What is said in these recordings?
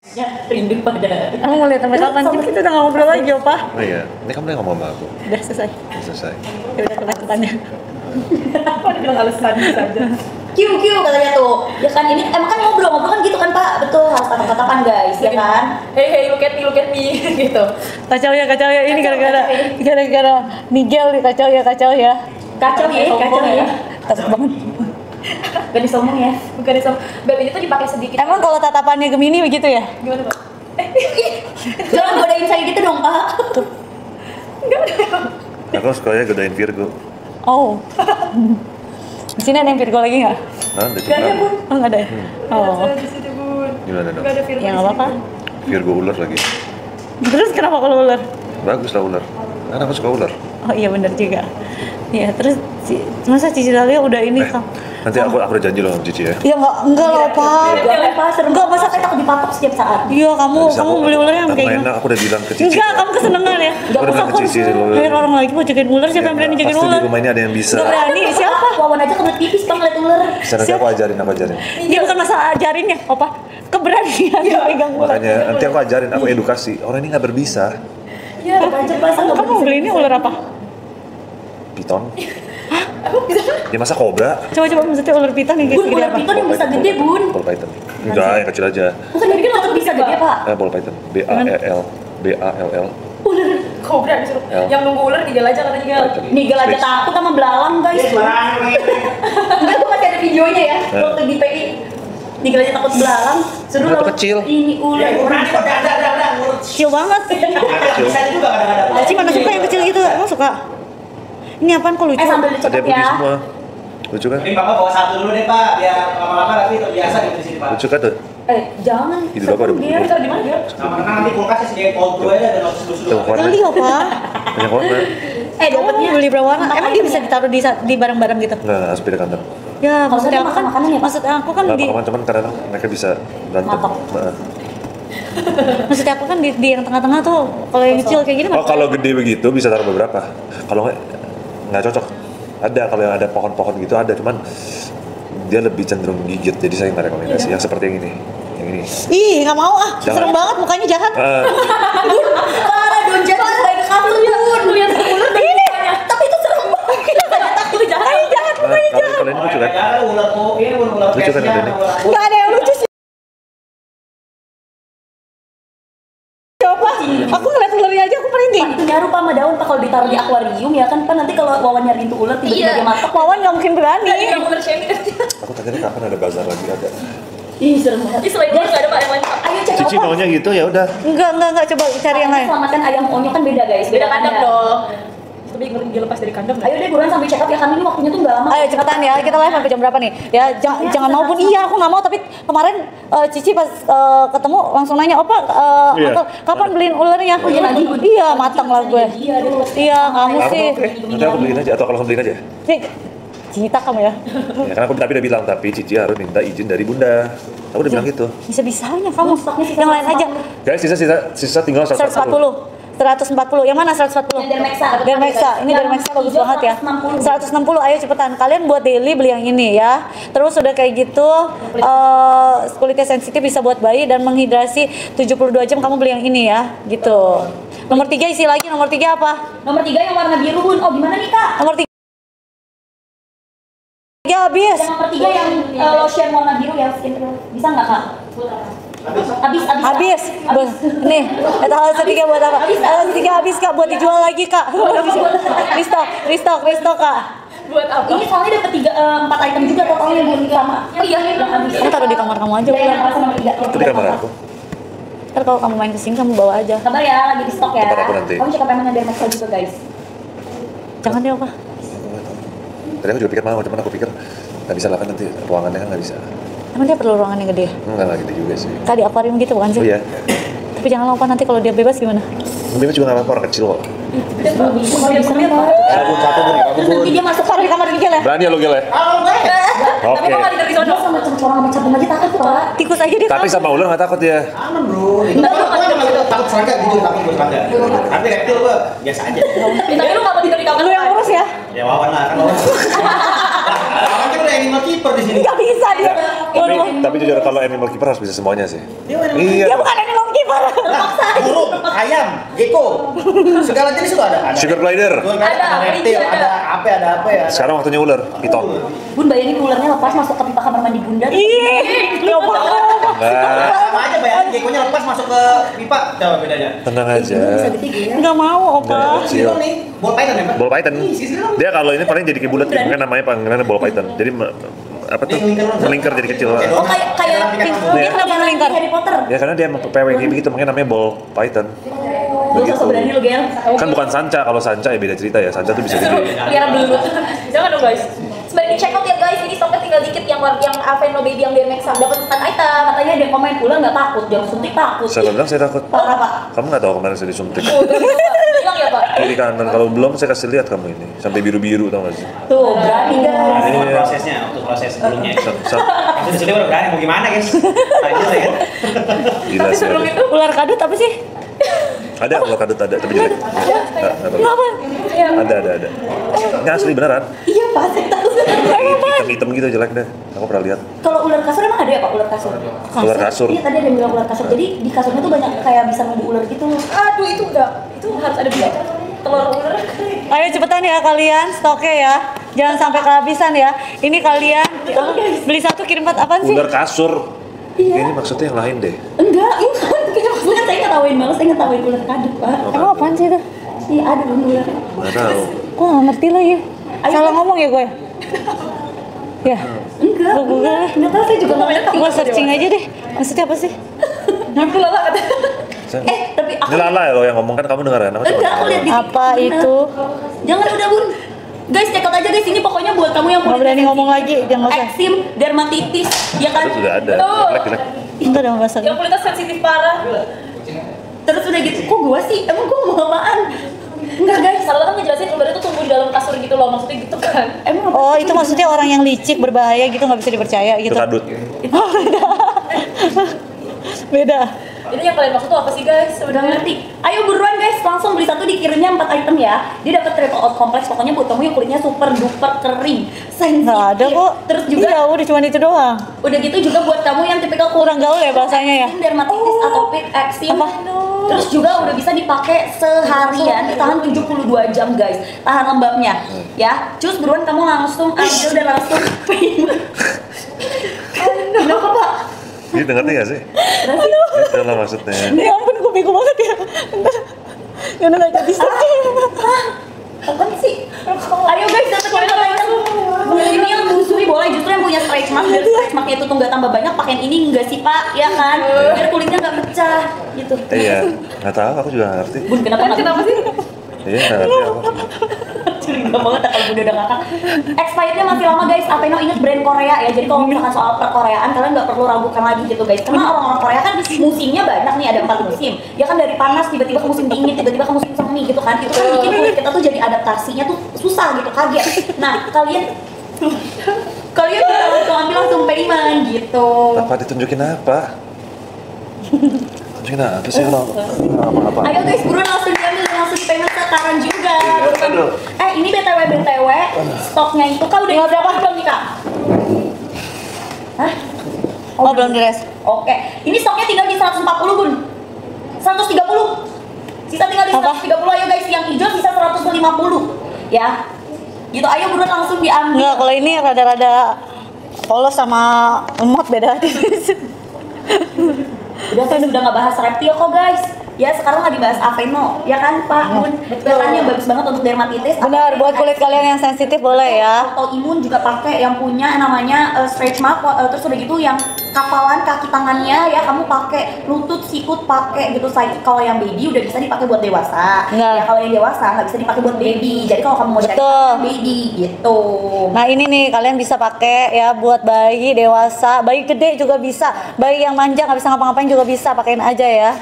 Ya, rindu pada. Kamu mau lihat sampai kapan? Kita udah ngobrol lagi, Opa. Oh iya, ini kamu udah ngomong sama aku. Udah selesai. Selesai. Ya udah kelanjutannya. Apa bilang alasan saja? Kiu katanya tuh. Ya kan ini emang kan ngobrol kan gitu kan Pak. Betul, harus tatap-tatapan guys, ya kan? Hey, look at me gitu. Kacau ya. Ini gara-gara Nigel nih kacau ya. Kacau ya. Takut banget. Bukan disombong ya. Beb ini tuh dipakai sedikit. Emang kalau tatapannya Gemini begitu ya? Gimana Pak? Jangan godain saya gitu dong Pak. Aku sukanya godain Virgo. Oh. Di sini ada yang Virgo lagi nggak? Nah, udah Gak ada coba. Bun. Oh nggak ada ya? Oh. Di sini Bun. Gimana dong? Gak ada film. Ya nggak apa-apa. Virgo ular lagi. Terus kenapa kalau ular? Bagus lah ular. Karena aku suka ular. Oh iya benar juga. Ya terus masa Cici Talia udah ini kan? Nanti aku udah janji loh sama Cici ya. Ya enggak loh Pak. Jangan Pak, serem. Enggak, masa saya takut dipatok setiap saat. Iya kamu Nggak bisa, beli ular yang aku kayak nggak gini. enak, aku udah bilang ke Cici. Enggak, kamu kesenangan ya. Aku udah bilang ke Cici dulu. Orang lagi mau jagain ular, siapa yang berani jagain Pasti ular? di rumah ini ada yang bisa. Enggak berani, siapa? Wawan aja kebelet pipis Bang ngeliat ular. Bisa nanti aku ajarin. Dia bukan masalah ajarin ya, Opa. Keberanian pegang ular. Makanya nanti aku ajarin, aku edukasi. Orang ini nggak berbisa. Iya, lanjut Pak. Kamu beli ini ular apa? Piton. Ya masa kobra? Coba maksudnya ular piton yang Bun, segede ular apa? piton yang bisa gede Bun. Ball python. Enggak, yang kecil aja. Bukan jadi kan otot bisa gede Pak. Ball python. B-A-L-L. Ular kobra disuruh. L. Yang nunggu ular Nigel aja katanya. Nigel aja Space. takut sama belalang guys. Enggak, gue masih ada videonya ya. Waktu di PI Nigel aja takut belalang. Suruh Ular tuh lawan- kecil. Ini ular. Kecil banget. Cici mana suka yang kecil gitu? Emang suka? Ini apaan kok lucu? Sambil Ada dicetak yang putih ya. semua. Lucu kan? Ini Bapak bawa satu dulu deh Pak, biar lama-lama nanti terbiasa gitu di sini Pak. Lucu kan tuh? Jangan. Itu bapak ada Biar buku. taruh di mana biar? Sama karena nanti kulkasnya sediain cold brew aja dan harus Tuh seduh-seduh. warna. Kali Opa. Banyak warna. Kamu Dapatnya beli berapa warna? Emang dia bisa ditaruh di barang-barang gitu? Enggak, harus beda kantor. Ya, Kalau maksudnya tadi aku kan, makan-makanan ya, Pak? maksud aku kan Nah, di, teman-teman kadang mereka bisa berantem. Matok. Nah. maksudnya aku kan di yang tengah-tengah tuh, kalau yang kecil kayak gini. Oh, kalau gede begitu bisa taruh beberapa. Kalau nggak cocok. Ada kalau yang ada pohon-pohon gitu ada, cuman dia lebih cenderung gigit. Jadi saya nggak rekomendasi. Yang seperti yang ini. Yang ini. Ih, nggak mau ah, Jangan. serem banget mukanya jahat. Parah dong, jangan kayak ke kasur Bun. Lihat ular dan mukanya. Tapi itu serem banget. Takut jahat. Jahat Nah, mukanya jahat. kalau ini lucu kan? Ya, ular kok, ini ular Lucu kan cashnya, ada nih? ular- Nggak ada yang lucu sih. Coba, aku ngeliat ularnya aja aku merinding. Itu nyaru Pak sama daun Pak kalau ditaruh di akuarium ya kan Pak, nanti kalau Wawan nyariin tuh ular tiba-tiba dia matok. Wawan nggak mungkin berani. ular shaming aja. Aku tanya kapan ada bazar lagi ada. Ih, serem banget. Selain ular nggak ada Pak yang lain Pak. Ayo cek Cici apa? maunya gitu ya udah. Enggak, coba cari yang lain. Selamatkan ayam onyo kan beda guys. Beda kandang dong. Tapi ngeri dia lepas dari kandang. Ayo deh buruan sampai check up ya, kami ini waktunya tuh nggak lama. Ayo cepetan ya, kita live sampai jam berapa nih? Ya jangan mau pun, iya aku nggak mau, tapi kemarin Cici pas ketemu langsung nanya, Opa Iya. Uncle, kapan beliin ularnya? Oh, iya, lagi. Iya matang lah gue. Iya kamu Aku sih. oke. Nanti aku beliin aja atau kalau kamu beliin aja. Nih, Cita kamu ya. Ya kan aku tapi udah bilang tapi Cici harus minta izin dari Bunda. Aku udah bilang gitu. Bisa-bisanya kamu. Stoknya sisa Yang lain aja. Guys, sisa tinggal 140. 140. Yang mana 140? Yang Dermexa. Dermexa. Ini Dermexa bagus hijau banget ya. 160. 160. Ayo cepetan. Kalian buat daily beli yang ini ya. Terus udah kayak gitu kulitnya sensitif bisa buat bayi dan menghidrasi 72 jam, kamu beli yang ini ya. Gitu. Nomor 3 isi lagi. Nomor 3 apa? Nomor 3 yang warna biru Bun. Oh gimana nih Kak? Nomor 3 habis. Yang nomor 3 yang lotion warna biru ya, skincare. Bisa nggak Kak? Habis. Habis. Nih, eta hal ketiga buat apa? Hal ketiga habis Kak, buat dijual lagi Kak. Restock Kak. Buat apa? Ini soalnya dapat 4 item juga totalnya Bun sama. Oh iya, yang habis. Kamu taruh di kamar kamu aja. Yang rasa nomor 3. Itu di kamar aku. Ntar kalau kamu main kesini kamu bawa aja. Kabar ya, lagi di stok ya. Tempat aku nanti. Kamu cek memang ada Dermexa juga guys. Jangan deh apa. Tadi aku juga pikir mau, cuman aku pikir nggak bisa lah kan nanti ruangannya kan nggak bisa. Emang dia perlu ruangan yang gede? Nggak gede juga sih. Kak di akuarium gitu bukan sih? Oh iya. Tapi jangan lupa nanti kalau dia bebas gimana? Bebas juga nggak apa-apa, orang kecil kok. Nanti dia masuk Taruh di kamar Gil ya? Berani ya lo Gil ya? Oke. Dia sama orang sama capung aja takut Pak. Tikus aja dia Tapi takut. sama ular nggak takut ya? Aman bro, itu takut serangga gitu, takut serangga. Tapi reptil gua biasa aja. Tapi lu nggak mau tidur di kamar? Lu yang urus ya? Ya Wawan lah, kan Wawan. Wawan kan udah yang animal keeper di sini. Nggak bisa dia. Tapi jujur kalau animal keeper harus bisa semuanya sih. Dia animal Iya. Dia bukan animal keeper. Lah, burung, ayam, gecko, segala jenis itu ada. Sugar glider. Ada reptil, ada apa ya. Sekarang waktunya ular, piton. Bun bayangin ularnya lepas masuk ke pipa kamar mandi bunda. Ih, nggak mau. Enggak, Sama aja bayangin gecko-nya lepas masuk ke pipa. Coba bedanya. tenang aja. Bisa gede ya. Nggak mau, Opa. Nggak. Sini dong nih, ball python ya, Pak? Ball python. Ih, sini dong. Dia kalau ini paling jadi kayak bulat, makanya namanya panggilannya ball python. Jadi apa tuh? Melingkar jadi kecil. Oh kayak dia kenapa melingkar Harry Potter? Ya karena dia PW kayak begitu, makanya namanya ball python. Lu sosok berani lu Gel. Kan bukan sanca, kalau sanca ya beda cerita ya. Sanca tuh bisa gede. Pelihara belut. Jangan dong guys. Sebaiknya check out ya guys, ini stoknya tinggal dikit yang Aveno Baby yang DMX dapat pesan Aita, katanya ada yang komen ular nggak takut, jangan suntik takut. Saya bilang saya takut. Parah pak. Kamu nggak tahu kemarin saya disuntik. Bilang ya pak. Kiri kanan, kalau belum saya kasih lihat kamu ini sampai biru-biru tau gak sih? Tuh berani guys. Ini prosesnya, waktu proses sebelumnya. Sa- Itu di sini udah berani, mau gimana guys? Lanjut ya. Gila sih. Sebelum Ada. itu Ular kadut apa sih? Ada kalau kadut ada, tapi jelek. Nggak tahu. Kenapa? Ada. Ini asli beneran. Iya pak, saya tahu. Hitam-hitam gitu jelek deh. Aku pernah lihat. Kalau ular kasur emang ada ya pak ular kasur? Ular kasur. Iya tadi ada yang bilang ular kasur, jadi di kasurnya tuh banyak kayak bisa nunggu ular gitu. aduh itu enggak. Itu harus ada biaya. Telur ular. Ayo cepetan ya kalian, stoknya ya. Jangan sampai kehabisan ya. Ini kalian beli satu kirim 4 apaan sih? Ular kasur. Iya. Ini maksudnya yang lain deh. Enggak, ini kayaknya maksudnya saya ngetawain banget, saya ngetawain ular kadut pak. Emang apaan sih itu? Iya ada dong ular. Nggak tahu. Kok nggak ngerti lagi? Salah ngomong ya gue? Ya, Enggak, Gua Google ya. enggak tahu saya juga nggak ngerti. gue searching aja deh. Maksudnya apa sih? Aku lala kata. Saya- Tapi aku Ini Lala ya lo yang ngomong kan kamu dengar kan? Aku enggak, aku lihat di Apa TikTok, itu? bener. Jangan udah bun. Guys, check out aja guys, ini pokoknya buat kamu yang Nggak berani ngomong lagi, jangan usah. eksim, dermatitis, ya kan? Itu sudah ada. Tuh. Jelek. Enggak dong bahasa. Yang kulitnya sensitif parah. Terus udah gitu, kok gua sih? Emang gua mau apaan? Enggak guys, Salah kan ngejelasin ular itu tumbuh di dalam kasur gitu loh, maksudnya gitu kan. emang apa? Oh, itu maksudnya orang yang licik berbahaya gitu nggak bisa dipercaya Itu gitu. kadut. Oh, beda. Ini yang kalian maksud tuh apa sih guys? Udah Sebenarnya ngerti. Ayo buruan guys, langsung beli satu dikirimnya 4 item ya. Dia dapat triple out kompleks, pokoknya buat kamu yang kulitnya super duper kering, sensitif. Nggak ada kok. Terus juga Iya, udah cuma itu doang. udah gitu juga buat kamu yang tipikal Kurang gaul ya bahasanya ya. dermatitis, atopik, eksim. Apa? Terus juga udah bisa dipakai seharian, ditahan 72 jam guys. Tahan lembabnya. Ya, cus buruan kamu langsung ambil dan langsung Kenapa pak? Ini ngerti gak sih? Berarti Itu lah maksudnya. Ya ampun, gue bego banget ya. Ya udah nggak jadi searching. apa sih? Ayo guys, datengin ke lain. Ini yang busui boleh, justru yang punya stretch mark, biar stretch marknya itu tuh nggak tambah banyak, pakein ini enggak sih pak? Ya kan? Biar kulitnya nggak pecah gitu. Iya. Nggak tahu. Aku juga nggak ngerti. Bun, kenapa nggak? kenapa sih? Iya nggak ngerti aku. Curiga banget ya kalau bunda udah ngakak. Expirednya masih lama guys. Aveno inget brand Korea ya. Jadi kalau misalkan soal perkoreaan kalian nggak perlu ragukan lagi gitu guys. Karena orang-orang Korea kan musimnya banyak nih, ada 4 musim. Ya kan dari panas tiba-tiba ke musim dingin, tiba-tiba ke musim semi gitu kan. Itu kan bikin kulit kita tuh jadi adaptasinya tuh susah gitu, kaget. Nah kalian bisa langsung ambil langsung payment gitu. Apa ditunjukin apa? Tunjukin apa sih kalau apa-apa? Ayo guys, buruan langsung diambil dan langsung di payment sekarang juga. Buruan. aduh. Ini BTW stoknya itu kak udah berapa belum nih kak? Hah? Oh, belum dires. Oke, ini stoknya tinggal di 140 bun. 130. Sisa tinggal di Apa? 130 ayo guys, yang hijau sisa 150 ya. Gitu, ayo buruan langsung diambil. Enggak, kalau ini rada-rada polos sama emot beda. Udah saya sudah nggak bahas reptil kok guys. Ya sekarang lagi bahas Aveno, ya kan Pak Bun? Benerannya bagus banget untuk dermatitis. Benar, buat kulit kalian yang sensitif boleh ya. Autoimun juga pakai yang punya namanya stretch mark, terus udah gitu yang kapalan kaki tangannya ya kamu pakai, lutut, sikut pakai gitu. Kalau yang baby udah bisa dipakai buat dewasa. Nggak. Ya kalau yang dewasa nggak bisa dipakai buat baby. Jadi kalau kamu mau cari Betul. baby gitu. Nah ini nih kalian bisa pakai ya buat bayi dewasa, bayi gede juga bisa, bayi yang manja nggak bisa ngapa-ngapain juga bisa, pakein aja ya.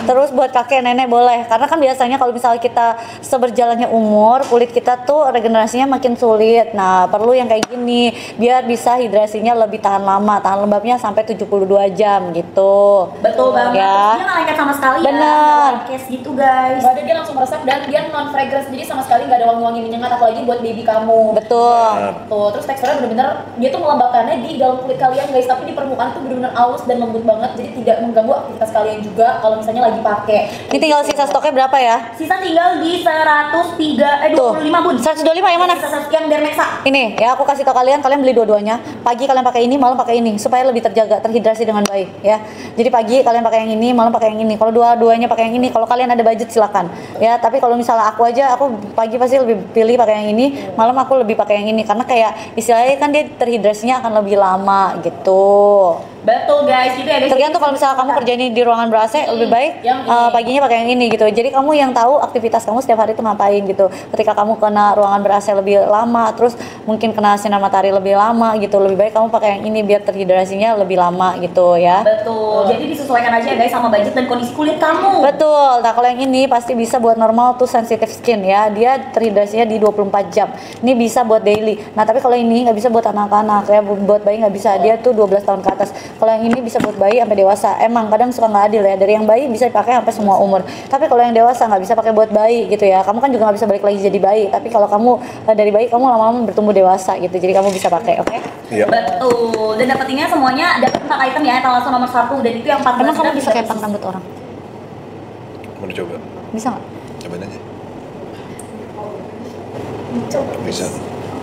Terus buat kakek nenek boleh, karena kan biasanya kalau misalnya kita seberjalannya umur, kulit kita tuh regenerasinya makin sulit. Nah, perlu yang kayak gini biar bisa hidrasinya lebih tahan lama, tahan lembabnya sampai 72 jam gitu. Betul banget. Ya. Dia nggak lengket sama sekali ya. Bener. Nggak case gitu guys. Nggak ada, dia langsung meresap dan dia non fragrance, jadi sama sekali nggak ada wangi-wangi menyengat, apalagi buat baby kamu. Betul. Tuh, terus teksturnya bener-bener dia tuh melembabkannya di dalam kulit kalian guys, tapi di permukaan tuh bener-bener halus dan lembut banget, jadi tidak mengganggu aktivitas kalian juga kalau misalnya lagi pakai. Ini tinggal sisa stoknya berapa ya? Sisa tinggal di 25 bun. 125 yang mana? Sisa yang Dermexa. Ini ya, aku kasih tau kalian beli dua-duanya. Pagi kalian pakai ini, malam pakai ini supaya lebih terjaga, terhidrasi dengan baik ya. Jadi pagi kalian pakai yang ini, malam pakai yang ini. Kalau dua-duanya pakai yang ini, kalau kalian ada budget silakan ya. Tapi kalau misalnya aku aja, aku pagi pasti lebih pilih pakai yang ini, malam aku lebih pakai yang ini karena kayak istilahnya kan dia terhidrasinya akan lebih lama gitu. Betul guys, gitu ya guys. Tergantung kalau misalnya kamu kerja ini di ruangan ber-AC lebih baik Yang ini. paginya pakai yang ini gitu. Jadi kamu yang tahu aktivitas kamu setiap hari itu ngapain gitu. Ketika kamu kena ruangan ber-AC lebih lama, terus mungkin kena sinar matahari lebih lama gitu, lebih baik kamu pakai yang ini biar terhidrasinya lebih lama gitu ya. Betul. Jadi disesuaikan aja ya guys sama budget dan kondisi kulit kamu. Betul. Nah, kalau yang ini pasti bisa buat normal tuh sensitive skin ya. Dia terhidrasinya di 24 jam. Ini bisa buat daily. Nah, tapi kalau ini nggak bisa buat anak-anak ya, buat bayi nggak bisa. Dia tuh 12 tahun ke atas. Kalau yang ini bisa buat bayi sampai dewasa. Emang kadang suka nggak adil ya. Dari yang bayi bisa dipakai sampai semua umur. Tapi kalau yang dewasa nggak bisa pakai buat bayi gitu ya. Kamu kan juga nggak bisa balik lagi jadi bayi. Tapi kalau kamu dari bayi kamu lama-lama bertumbuh dewasa gitu. Jadi kamu bisa pakai, oke? Iya. Betul. Dan dapetinnya semuanya dapat 4 item ya, etalase nomor 1 dan itu yang 14 Emang kamu gram bisa juga kepang rambut orang? Mau dicoba? Bisa nggak? Cobain aja. Coba. Bisa.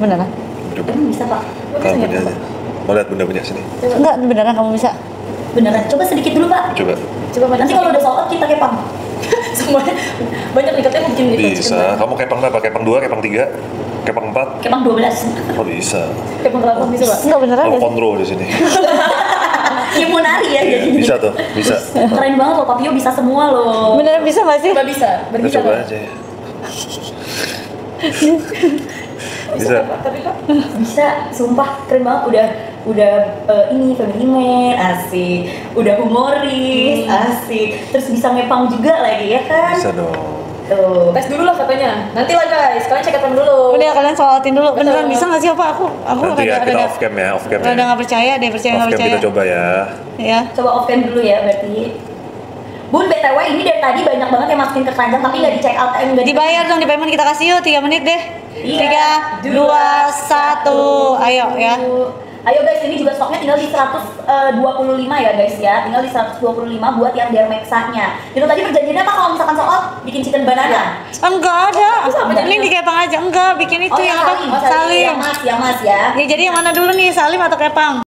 Beneran? Mau coba. Emang bisa pak? Kamu punya aja. Mau lihat bunda punya sini? Enggak, beneran kamu bisa? Beneran, coba sedikit dulu pak. Coba. Coba Nanti kalau udah sold out kita kepang. semuanya banyak ikatnya mungkin gitu. Bisa. Kamu kepang berapa? Kepang 2, kepang 3, kepang 4? Kepang 12. Oh bisa. Kayak pengelapang bisa pak. Enggak beneran Kamu ya? kontrol di sini. Iya mau nari ya jadi. Bisa tuh, bisa. Keren banget loh, Papio bisa semua loh. Beneran bisa nggak sih? Coba bisa, Kita bisa coba Pak? aja ya. Bisa. Pak, tapi Pak Bisa, sumpah keren banget. Udah ini family man, asik. Udah humoris, asik. Terus bisa ngepang juga lagi ya kan? Bisa dong. Tuh. tes dulu lah katanya. Nanti lah guys, kalian check out dulu. Udah kalian sholatin dulu. Beneran Betul. bisa nggak sih apa? Aku Nanti ya kita rada off cam ya, off cam rada ya. nggak percaya deh, percaya nggak Off cam percaya. kita coba ya. Ya. Coba off cam dulu ya berarti. Bun, BTW ini dari tadi banyak banget yang masukin ke keranjang tapi nggak di check out, nggak Dibayar dong, di payment kita kasih yuk 3 menit deh. Iya. 3, 2, 1. Ayo ya. Ayo guys, ini juga stoknya tinggal di 125 ya guys ya. Tinggal di 125 buat yang Dermexa-nya. Itu tadi perjanjiannya apa kalau misalkan soal bikin chicken banana? Enggak ada. Sama Ini di Kepang aja. Enggak, bikin itu yang apa? Salim. Salim. Yang mas ya. Ya jadi yang mana dulu nih, Salim atau Kepang?